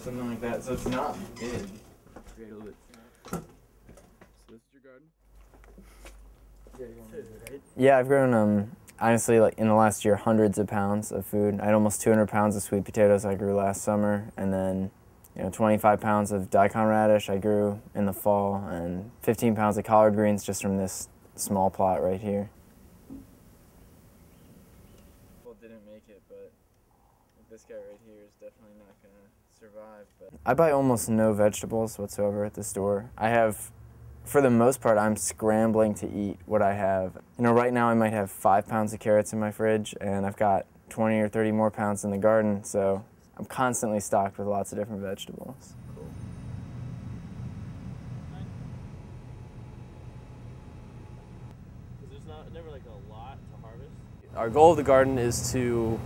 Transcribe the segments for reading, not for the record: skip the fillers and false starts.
something like that. So it's not big. Create a little bit. So this is your garden? Yeah, I've grown, honestly, like in the last year, hundreds of pounds of food. I had almost 200 pounds of sweet potatoes I grew last summer, and then 25 pounds of daikon radish I grew in the fall, and 15 pounds of collard greens just from this small plot right here. Well, didn't make it, but this guy right here is definitely not going to survive. But I buy almost no vegetables whatsoever at the store. For the most part, I'm scrambling to eat what I have. Right now I might have 5 pounds of carrots in my fridge, and I've got 20 or 30 more pounds in the garden, so I'm constantly stocked with lots of different vegetables. cool. Because there's never like a lot to harvest. Our goal of the garden is to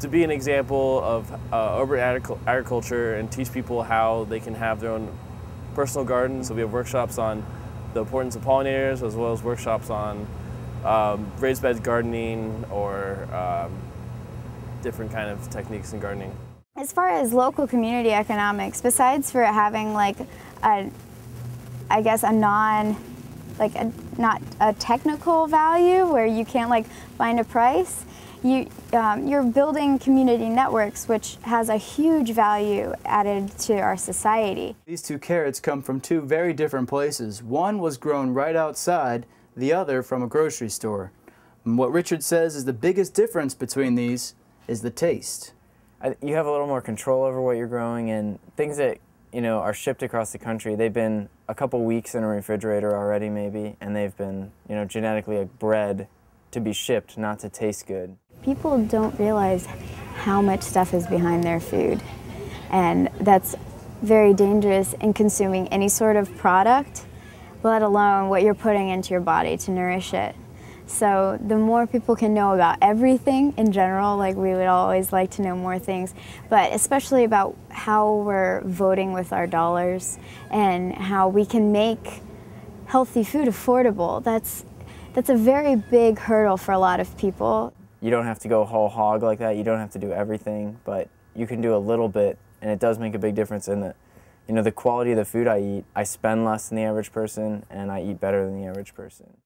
be an example of urban agriculture and teach people how they can have their own personal gardens. So we have workshops on the importance of pollinators, as well as workshops on raised bed gardening or different kind of techniques in gardening. As far as local community economics, besides for having like not a technical value where you can't like find a price, you're building community networks, which has a huge value added to our society. These two carrots come from two very different places. One was grown right outside, the other from a grocery store. And what Richard says is the biggest difference between these is the taste. You have a little more control over what you're growing, and things that are shipped across the country, they've been a couple weeks in a refrigerator already maybe, and they've been genetically bred to be shipped, not to taste good. People don't realize how much stuff is behind their food, and that's very dangerous in consuming any sort of product, let alone what you're putting into your body to nourish it. So the more people can know about everything in general, like we would always like to know more things, but especially about how we're voting with our dollars and how we can make healthy food affordable. That's a very big hurdle for a lot of people. You don't have to go whole hog like that. You don't have to do everything, but you can do a little bit, and it does make a big difference in the quality of the food I eat. I spend less than the average person, and I eat better than the average person.